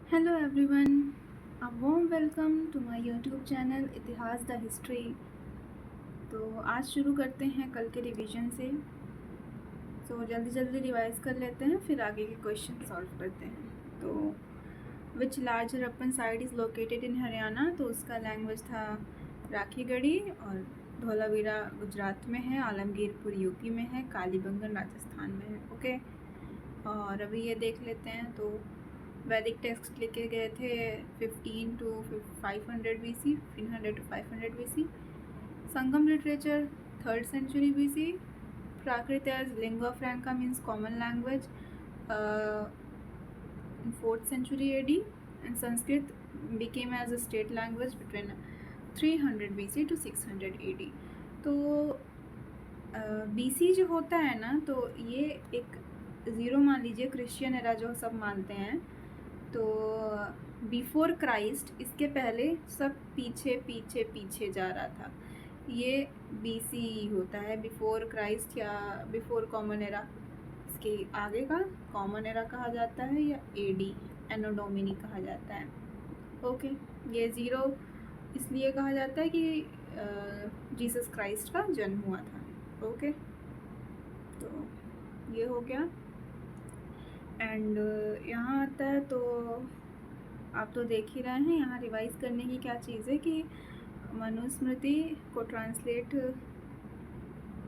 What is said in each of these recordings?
Hello everyone, a warm welcome to my YouTube channel Itihas the history. तो आज शुरू करते हैं कल के रिवीजन से। जल्दी जल्दी रिवाइज कर लेते हैं, फिर आगे के क्वेश्चन सॉल्व करते हैं। तो which large Harappan site is located in Haryana, तो उसका लैंग्वेज था राखीगढ़ी। और धौलावीरा गुजरात में है, आलमगीरपुर यूपी में है, कालीबंगन राजस्थान में है। ओके, और अभी ये देख लेते हैं। तो वैदिक टेक्स्ट लिखे गए थे 15 to 500 BC, 1500 to 500 BC। Sangam literature 3rd century BC। Prakrit as lingua franca means common language in 4th century AD, and Sanskrit became as a state language between 300 BC to 600 AD। तो BC जो होता है ना, तो ये एक zero मान लीजिए, क्रिश्चियन एरा जो सब मानते हैं। तो बिफोर क्राइस्ट, इसके पहले सब पीछे पीछे पीछे जा रहा था। ये BC होता है, बिफोर क्राइस्ट या बिफोर कॉमन एरा। इसके आगे का कॉमन एरा कहा जाता है या AD, एनो डोमिनी कहा जाता है। ओके, ये ज़ीरो इसलिए कहा जाता है कि जीसस क्राइस्ट का जन्म हुआ था। ओके, तो ये हो गया। एंड यहाँ आता है, तो आप तो देख ही रहे हैं। यहाँ रिवाइज करने की क्या चीज़ है कि मनुस्मृति को ट्रांसलेट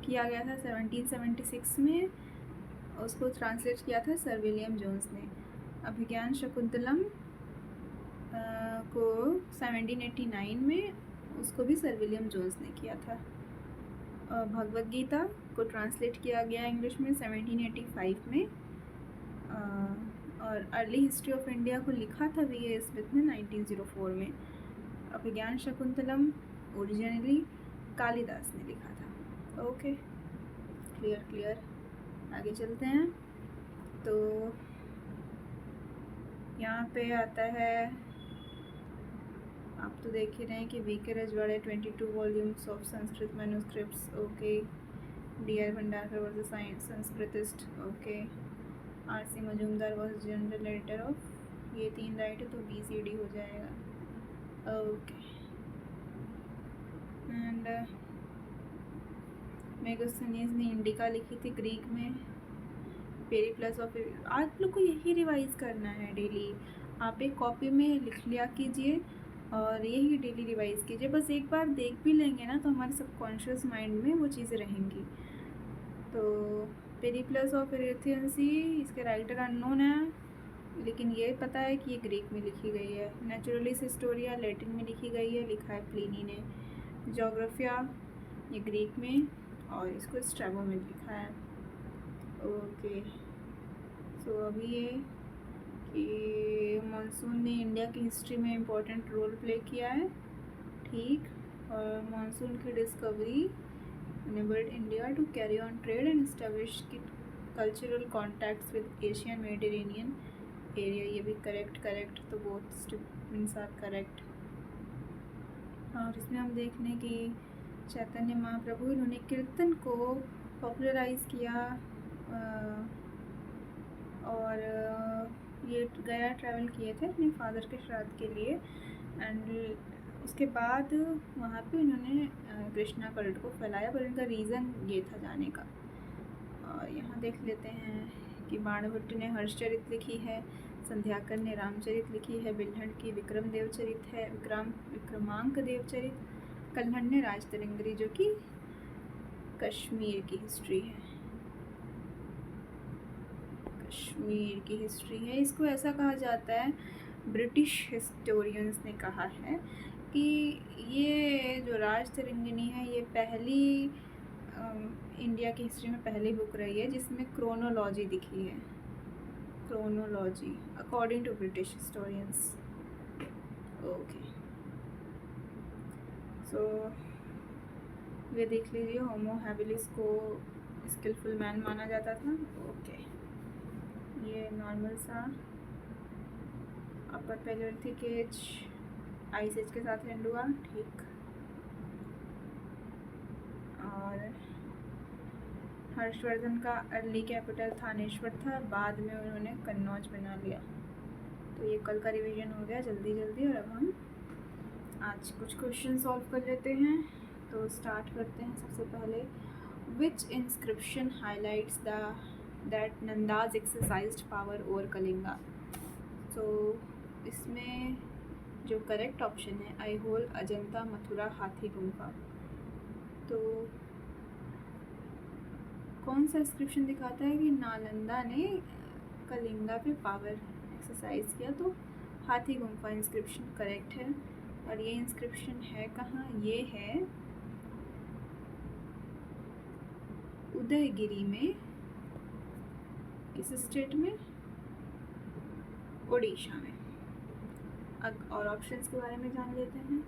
किया गया था 1776 में। उसको ट्रांसलेट किया था सर विलियम जोन्स ने। अभिज्ञान शकुंतलम को 1789 में उसको भी सर विलियम जोन्स ने किया था। भगवद गीता को ट्रांसलेट किया गया इंग्लिश में 1785 में। और अर्ली हिस्ट्री ऑफ इंडिया को लिखा था V.A. स्मिथ ने 1904 में। अभिज्ञान शकुंतलम ओरिजिनली कालिदास ने लिखा था। Okay, clear. आगे चलते हैं। तो यहाँ पे आता है, आप तो देख ही रहे हैं कि V.K. रजवाड़े 22 volumes of Sanskrit manuscripts. Okay, D.R. Bhandarkar was a संस्कृतिस्ट। Okay, R.C. Majumdar was general editor of, ये 3 राइट है तो BCD हो जाएगा। ओके, एंड मेगास्थनीज ने इंडिका लिखी थी ग्रीक में। पेरिप्लस ऑफ, आप लोग को यही रिवाइज करना है डेली। आप एक कॉपी में लिख लिया कीजिए और यही डेली रिवाइज कीजिए। बस एक बार देख भी लेंगे ना, तो हमारे सबकॉन्शियस माइंड में वो चीज़ें रहेंगी। तो पेरिप्लस ऑफ एरेथियंसी, इसके राइटर अननोन है, लेकिन ये पता है कि ये ग्रीक में लिखी गई है। नेचुरलिस हिस्टोरिया लैटिन में लिखी गई है, लिखा है प्लिनी ने। जोग्राफिया ये ग्रीक में, और इसको स्ट्रैबो में लिखा है। ओके, सो अभी ये कि मानसून ने इंडिया की हिस्ट्री में इम्पोर्टेंट रोल प्ले किया है, ठीक। और मानसून की discovery enabled India to carry on trade and establish cultural contacts with Asian Mediterranean area। ये भी करेक्ट, तो both statements are correct। और इसमें हम देख लें कि चैतन्य महाप्रभु, इन्होंने कीर्तन को पॉपुलराइज किया। और ये गया ट्रैवल किए थे अपने फादर के श्राद्ध के लिए। एंड उसके बाद वहाँ पे उन्होंने कृष्णा कल्ट को फैलाया, पर इनका रीज़न ये था जाने का। और यहाँ देख लेते हैं कि बाणभट्ट ने हर्षचरित लिखी है, संध्याकर ने रामचरित लिखी है, बिल्हड़ की विक्रम देवचरित है, विक्रमांक देवचरित, कल्हड़ ने राजतरंगिणी जो कि कश्मीर की हिस्ट्री है। कश्मीर की हिस्ट्री है। इसको ऐसा कहा जाता है, ब्रिटिश हिस्टोरियंस ने कहा है कि ये जो राजतरंगिणी है, ये पहली इंडिया की हिस्ट्री में पहली बुक रही है जिसमें क्रोनोलॉजी दिखी है। Chronology according to British historians. Okay, so ये देख लीजिए, होमो हैबिलिस को स्किलफुल मैन माना जाता था। ओके, ये नॉर्मल सा upper palaeolithic age, ice age के साथ एंड हुआ, ठीक। और हर्षवर्धन का अर्ली कैपिटल थानेश्वर था, बाद में उन्होंने कन्नौज बना लिया। तो ये कल का रिवीजन हो गया जल्दी जल्दी। और अब हम आज कुछ क्वेश्चन सॉल्व कर लेते हैं। तो स्टार्ट करते हैं। सबसे पहले, which inscription highlights that Nandas exercised power over Kalinga. तो इसमें जो करेक्ट ऑप्शन है, ऐहोल, अजंता, मथुरा, हाथी गुम्फा। तो कौन सा इंस्क्रिप्शन दिखाता है कि नालंदा ने कलिंगा पे पावर एक्सरसाइज किया? तो हाथी गुम्फा इंस्क्रिप्शन करेक्ट है। और ये इंस्क्रिप्शन है कहाँ? ये है उदयगिरी में। किस स्टेट में? ओडिशा में। अब और ऑप्शंस के बारे में जान लेते हैं।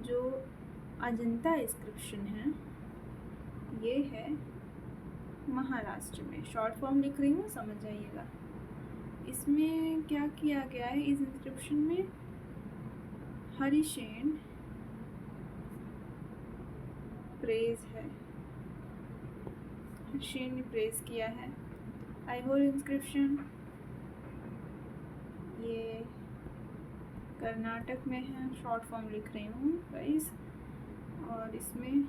जो अजंता इंस्क्रिप्शन है ये है महाराष्ट्र में। शॉर्ट फॉर्म लिख रही हूँ, समझ जाइएगा। इसमें क्या किया गया है? इस इंस्क्रिप्शन में हरिसेन प्रेज है, हरिसेन ने प्रेज किया है। ऐहोल इंस्क्रिप्शन ये कर्नाटक में है। शॉर्ट फॉर्म लिख रही हूँ गाइस। और इसमें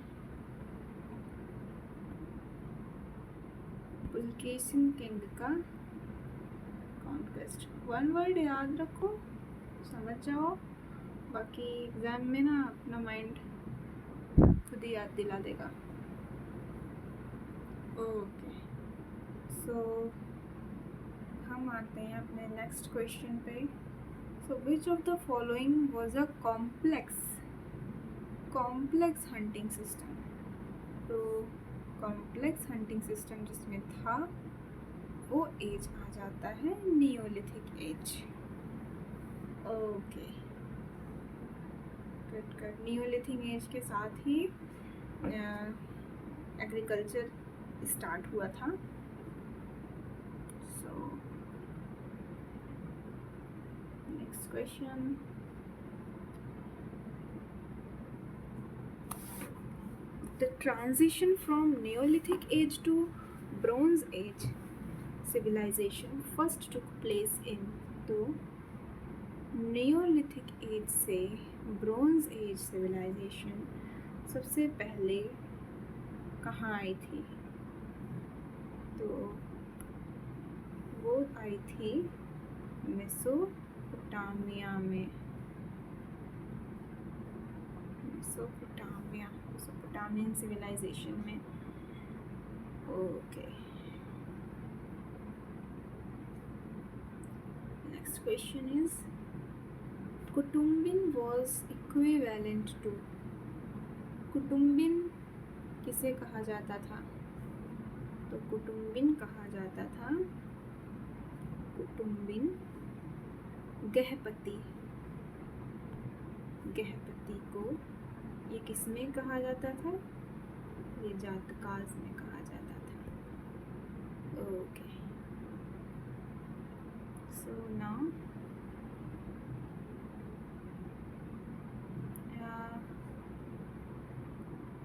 पुलकेशिन किंग का कॉन्क्वेस्ट। वन वर्ड याद रखो, समझ जाओ, बाकी एग्जाम में ना अपना माइंड खुद ही याद दिला देगा। ओके, सो हम आते हैं अपने नेक्स्ट क्वेश्चन पे। So which of the following was a complex hunting system. तो कॉम्प्लेक्स हंटिंग सिस्टम जिसमें था वो एज आ जाता है neolithic age. Okay, good. Neolithic age के साथ ही एग्रीकल्चर स्टार्ट हुआ था। So next question, the transition from Neolithic age to Bronze age civilization first took place in। तो Neolithic age से Bronze age civilization सबसे पहले कहाँ आई थी? तो वो आई थी मेसोपोटामिया में। मेसोपोटामियन सिविलाइजेशन में। Okay, next question is, kutumbin was equivalent to. कुटुम्बिन किसे कहा जाता था? तो कुटुम्बिन कहा जाता था, कुटुम्बिन गहपति को ये किसमें कहा जाता था? ये जातकाज में कहा जाता था। ओके, सो नाउ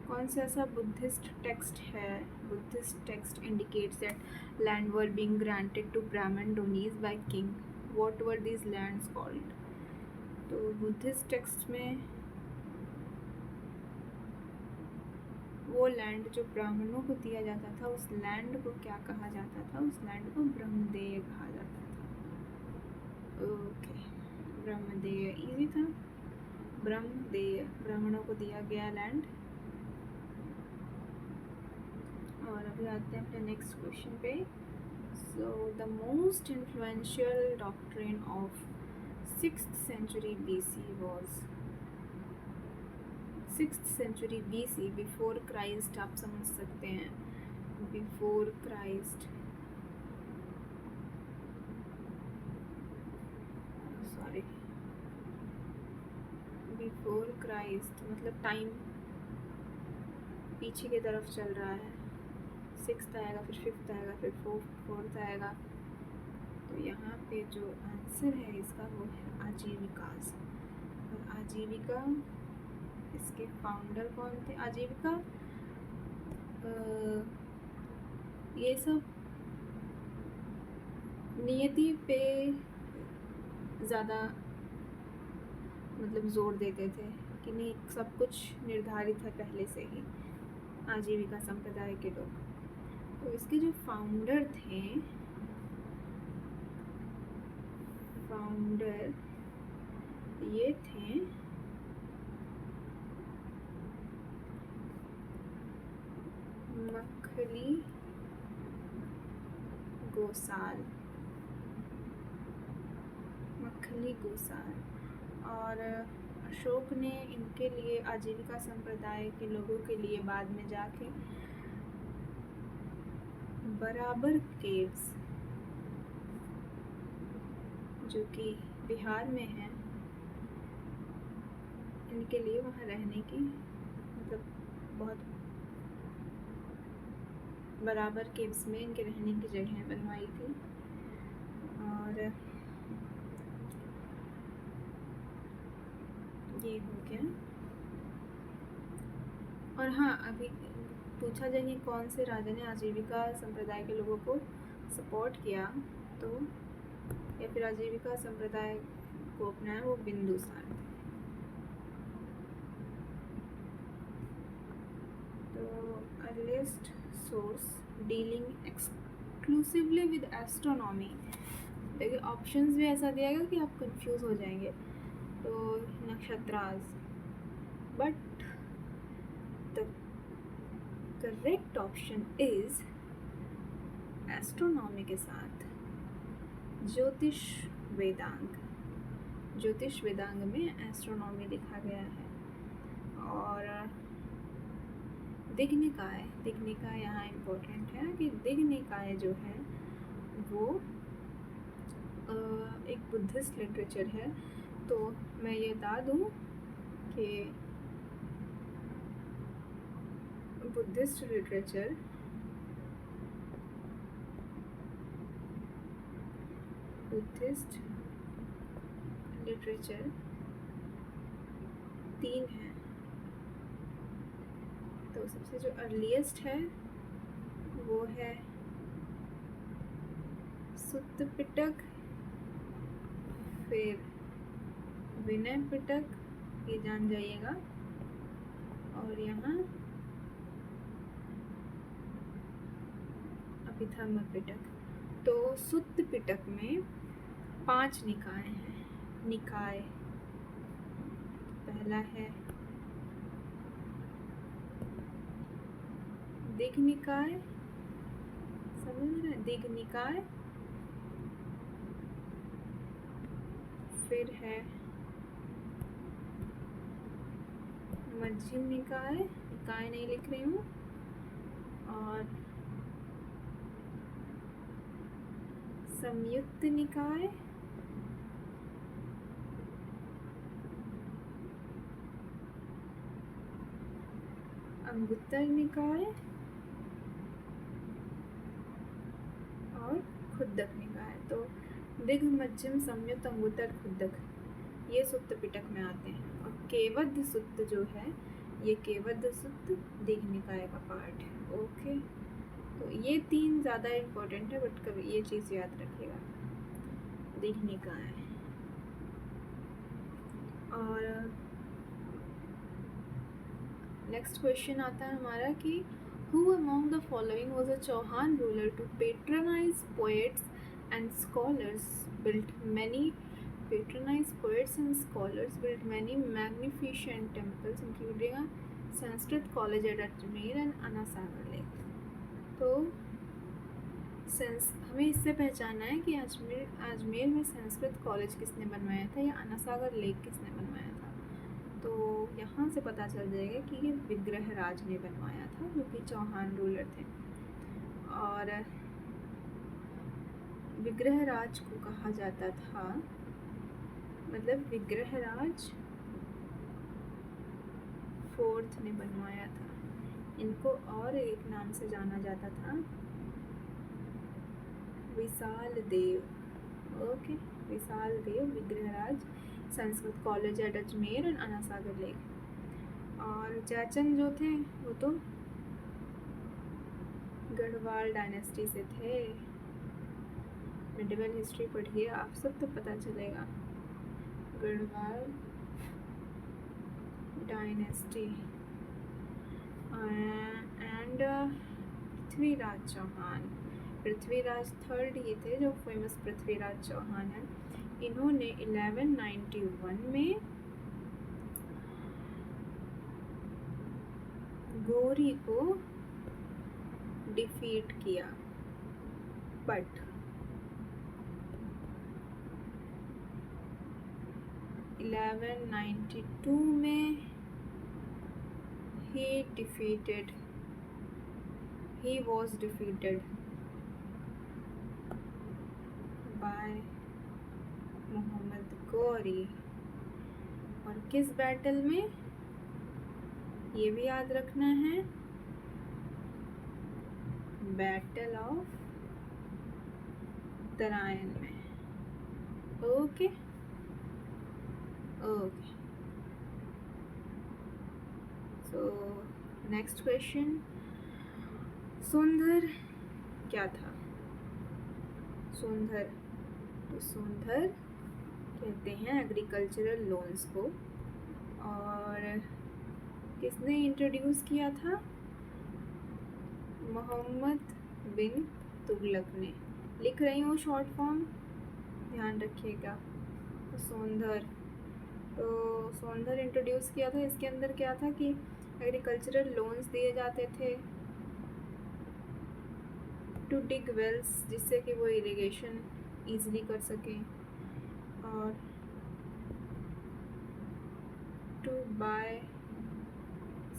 कौन सा ऐसा बुद्धिस्ट टेक्स्ट है? Buddhist text indicates that land were being granted to Brahmana donees by king. What were these lands called? तो बुद्धिस्ट टेक्स्ट में वो लैंड जो ब्राह्मणों को दिया जाता था, उस लैंड को क्या कहा जाता था? उस लैंड को ब्रह्मदेय कहा जाता था। ओके, ब्रह्मदेय इजी था। ब्रह्मदेय, ब्राह्मणों को दिया गया लैंड। और अभी आते हैं अपने नेक्स्ट क्वेश्चन पे। So the most influential doctrine of 6th century BC was 6th century BC before Christ. आप समझ सकते हैं, before Christ, sorry, before Christ मतलब टाइम पीछे की तरफ चल रहा है। 6th आएगा, फिर 5th आएगा, फिर 4th आएगा। तो यहाँ पे जो आंसर है इसका वो है आजीविकास। और आजीविका, इसके फाउंडर कौन थे? आजीविका ये सब नियति पे ज़्यादा मतलब जोर देते थे कि नहीं, सब कुछ निर्धारित है पहले से ही, आजीविका संप्रदाय के लोग। तो इसके जो फाउंडर ये थे मखली गोसाल। और अशोक ने इनके लिए, आजीविका संप्रदाय के लोगों के लिए, बाद में जाके बराबर केव्स, जो कि बिहार में है, इनके लिए वहाँ रहने की, मतलब बहुत बराबर केव्स में इनके रहने की जगह बनवाई थी। और ये हो गया। और हाँ, अभी पूछा जाए कि कौन से राजा ने आजीविका संप्रदाय के लोगों को सपोर्ट किया, तो या फिर आजीविका संप्रदाय को अपनाया, वो बिंदुसार थे। तो earliest source dealing exclusively with astronomy. देखिए ऑप्शंस भी ऐसा दिया गया कि आप कंफ्यूज हो जाएंगे। तो nakshatras, but the correct option is astronomy के साथ ज्योतिष वेदांग में एस्ट्रोनॉमी लिखा गया है। और दिग्निकाय यहाँ इम्पोर्टेंट है कि दिग्निकाय जो है वो एक बुद्धिस्ट लिटरेचर है। तो मैं ये बता दूँ कि बुद्धिस्ट लिटरेचर तीन है। तो सबसे जो अर्लीस्ट है वो है सुत्त पिटक, फिर विनय पिटक, ये जान जाइएगा, और यहाँ अभिधर्म पिटक। तो सुत्त पिटक में 5 निकाय हैं। पहला है दिग्निकाय, समझ रहे हैं, दिग्निकाय। फिर है मध्यम निकाय नहीं लिख रही हूँ, और संयुक्त निकाय, अंगुत्तर निकाय, और खुद्दक निकाय। तो दिग्, मध्यम, संयुक्त, अंगुत्तर, खुद्दक, ये सुत्त पिटक में आते हैं। और केवद्य सुत्त जो है, ये केवद्य सुत्त दिग् निकाय का पार्ट है। ओके, तो ये 3 ज़्यादा इम्पोर्टेंट है, बट कभी ये चीज़ याद रखिएगा, दिग् निकाय। और नेक्स्ट क्वेश्चन आता है हमारा कि who among the following was a Chauhan ruler to patronize poets and scholars built many magnificent temples including a Sanskrit college at Ajmer and Anasagar Lake। तो हमें इससे पहचानना है कि अजमेर में संस्कृत कॉलेज किसने बनवाया था या अनासागर लेक किसने बनवाया था। तो यहाँ से पता चल जाएगा कि ये विग्रहराज ने बनवाया था, जो कि चौहान रूलर थे। और विग्रहराज को कहा जाता था, मतलब विग्रहराज 4th ने बनवाया था। इनको और एक नाम से जाना जाता था, Vishal Dev. Okay, Vishal Dev Vigraharaj, Sanskrit college at Ajmer and Anasagar lake. और जयचंद जो थे वो तो गढ़वाल डायनेस्टी से थे। मिडिवल हिस्ट्री पढ़िए, आप सब तो पता चलेगा। Garhwal dynasty and Prithviraj Chauhan. Prithviraj third ये थे जो फेमस पृथ्वीराज चौहान हैं। इन्होंने 1191 में गौरी को डिफीट किया, बट 1192 में he was defeated by Mohammad Ghori. और किस बैटल में, ये भी याद रखना है, बैटल ऑफ तराइन में। Okay okay, so next question, Sondhar क्या था? सोंधर, तो सोंधर कहते हैं एग्रीकल्चरल लोन्स को, और किसने इंट्रोड्यूस किया था? मोहम्मद बिन तुगलक ने। लिख रही हूँ शॉर्ट फॉर्म, ध्यान रखिएगा। तो सोंधर इंट्रोड्यूस किया था। इसके अंदर क्या था कि एग्रीकल्चरल लोन्स दिए जाते थे टू डिग वेल्स, जिससे कि वो इरिगेशन ईजिली कर सकें, और to buy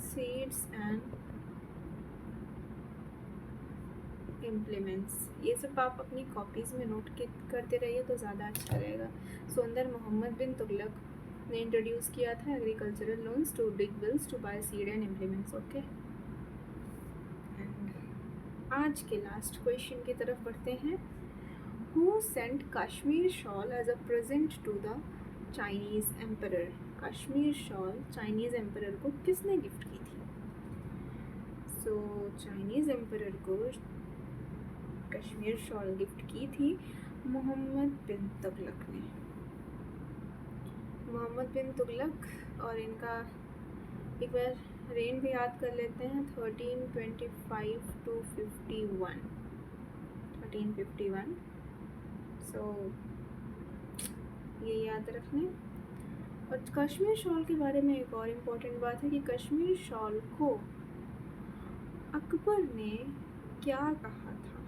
seeds and implements. ये सब आप अपनी कॉपीज़ में नोट करते रहिए तो ज़्यादा अच्छा रहेगा। सोंधर मोहम्मद बिन तुगलक ने इंट्रोड्यूस किया था agricultural loans to dig wells, to buy seed and implements. Okay, and आज के लास्ट क्वेश्चन की तरफ बढ़ते हैं। Who sent Kashmir shawl as a present to the Chinese emperor? Kashmir shawl Chinese emperor को किसने गिफ्ट की थी? सो चाइनीज़ एम्परर को कश्मीर शॉल गिफ्ट की थी मोहम्मद बिन तुगलक ने। मोहम्मद बिन तुगलक, और इनका एक बार रेन भी याद कर लेते हैं, 1325 to 51, 1351। सो ये याद रखने। और कश्मीर शॉल के बारे में एक और इम्पोर्टेंट बात है कि कश्मीर शॉल को अकबर ने क्या कहा था?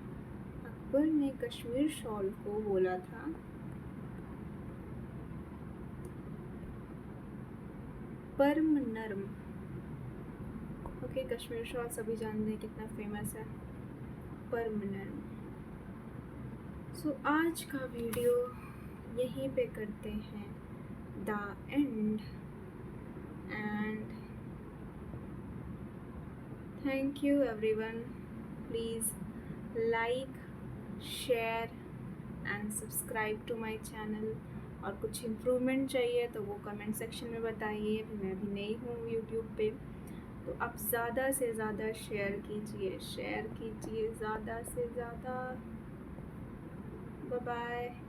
अकबर ने कश्मीर शॉल को बोला था परम नर्म। ओके, कश्मीर शॉल सभी जानते हैं कितना फेमस है, परम नर्म। सो आज का वीडियो यहीं पे करते हैं the end, and thank you everyone. Please like, share and subscribe to my channel. और कुछ इम्प्रूवमेंट चाहिए तो वो कमेंट सेक्शन में बताइए। अभी मैं भी नई हूँ यूट्यूब पे, तो आप ज़्यादा से ज़्यादा शेयर कीजिए ज़्यादा से ज़्यादा। Bye bye.